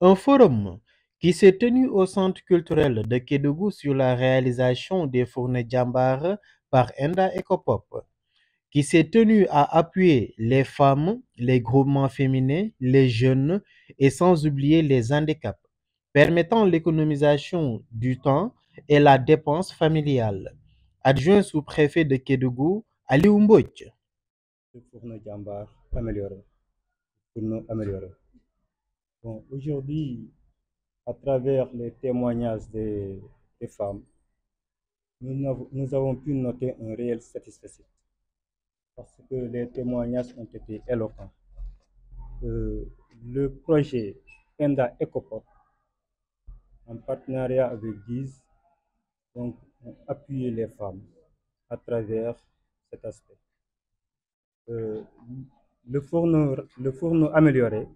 Un forum qui s'est tenu au Centre culturel de Kédougou sur la réalisation des fournées Djambar par Enda Ecopop, qui s'est tenu à appuyer les femmes, les groupements féminins, les jeunes et sans oublier les handicaps, permettant l'économisation du temps et la dépense familiale. Adjoint sous-préfet de Kédougou, Ali Mbouch. Pour nos Djambar améliorer, pour nous améliorer. Bon, aujourd'hui, à travers les témoignages des femmes, nous avons pu noter un réel satisfaction parce que les témoignages ont été éloquents. Euh, le projet Enda Ecopop, en partenariat avec GIZ, donc, ont appuyé les femmes à travers cet aspect. Euh, le fourneau amélioré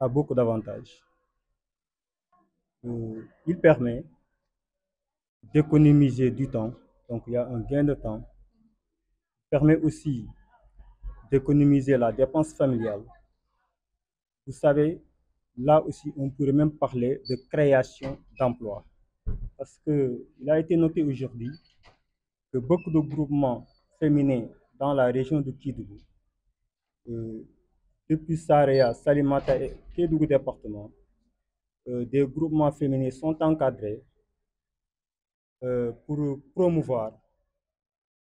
a beaucoup d'avantages. Il permet d'économiser du temps, donc il y a un gain de temps. Il permet aussi d'économiser la dépense familiale. Vous savez, là aussi, on pourrait même parler de création d'emplois. Parce qu'il a été noté aujourd'hui que beaucoup de groupements féminins dans la région de Kédougou, depuis Saraya, Salimata et Kédougou département, des groupements féminins sont encadrés pour promouvoir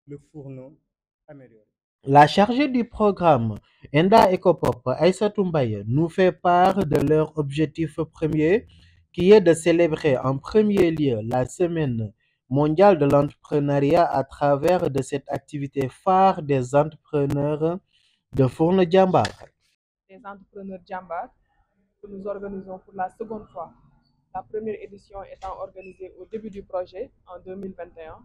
le fourneau amélioré. La chargée du programme Enda Ecopop, Aïssatou Mbaye, nous fait part de leur objectif premier, qui est de célébrer en premier lieu la Semaine mondiale de l'entrepreneuriat à travers de cette activité phare des entrepreneurs de Fourne Djambar. Les entrepreneurs Djambar que nous organisons pour la seconde fois. La première édition étant organisée au début du projet en 2021.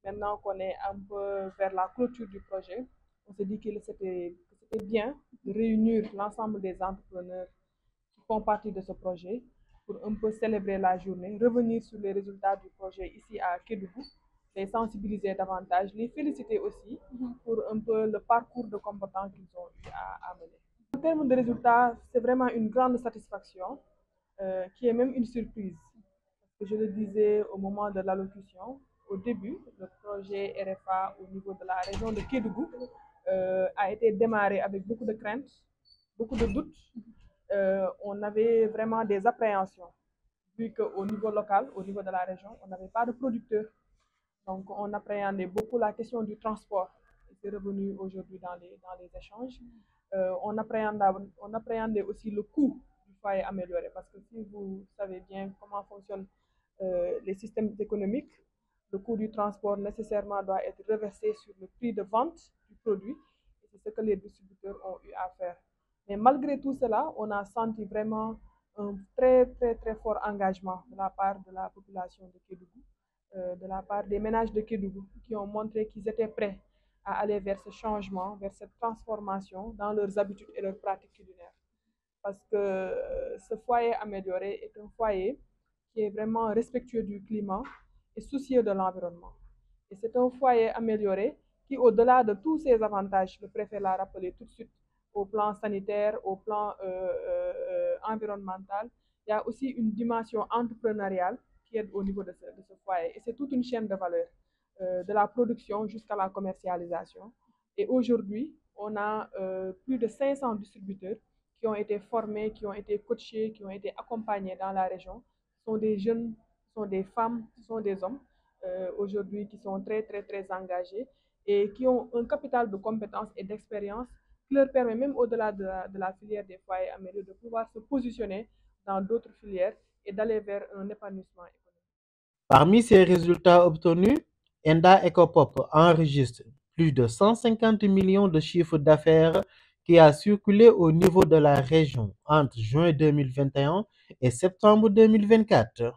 Maintenant qu'on est un peu vers la clôture du projet, on s'est dit que c'était bien de réunir l'ensemble des entrepreneurs qui font partie de ce projet pour un peu célébrer la journée, revenir sur les résultats du projet ici à Kédougou, les sensibiliser davantage, les féliciter aussi pour un peu le parcours de combattants qu'ils ont eu à mener. En termes de résultats, c'est vraiment une grande satisfaction qui est même une surprise. Parce que je le disais au moment de l'allocution, au début, le projet RFA au niveau de la région de Kédougou a été démarré avec beaucoup de craintes, beaucoup de doutes. On avait vraiment des appréhensions, vu qu'au niveau local, au niveau de la région, on n'avait pas de producteurs. Donc, on appréhendait beaucoup la question du transport. C'est revenu aujourd'hui dans les échanges. On appréhendait aussi le coût du foyer amélioré, parce que si vous savez bien comment fonctionnent les systèmes économiques, le coût du transport nécessairement doit être reversé sur le prix de vente du produit. Et c'est ce que les distributeurs ont eu à faire. Mais malgré tout cela, on a senti vraiment un très, très, très fort engagement de la part de la population de Kédougou, de la part des ménages de Kédougou, qui ont montré qu'ils étaient prêts à aller vers ce changement, vers cette transformation dans leurs habitudes et leurs pratiques culinaires. Parce que ce foyer amélioré est un foyer qui est vraiment respectueux du climat et soucieux de l'environnement. Et c'est un foyer amélioré qui, au-delà de tous ces avantages, le préfet l'a rappelé tout de suite, au plan sanitaire, au plan environnemental, il y a aussi une dimension entrepreneuriale qui est au niveau de ce foyer. Et c'est toute une chaîne de valeur, de la production jusqu'à la commercialisation. Et aujourd'hui, on a plus de 500 distributeurs qui ont été formés, qui ont été coachés, qui ont été accompagnés dans la région. Ce sont des jeunes, ce sont des femmes, ce sont des hommes aujourd'hui qui sont très, très, très engagés et qui ont un capital de compétences et d'expérience qui leur permet, même au-delà de la filière des foyers améliorés, de pouvoir se positionner dans d'autres filières et d'aller vers un épanouissement économique. Parmi ces résultats obtenus, Enda Ecopop enregistre plus de 150 millions de chiffre d'affaires qui a circulé au niveau de la région entre juin 2021 et septembre 2024.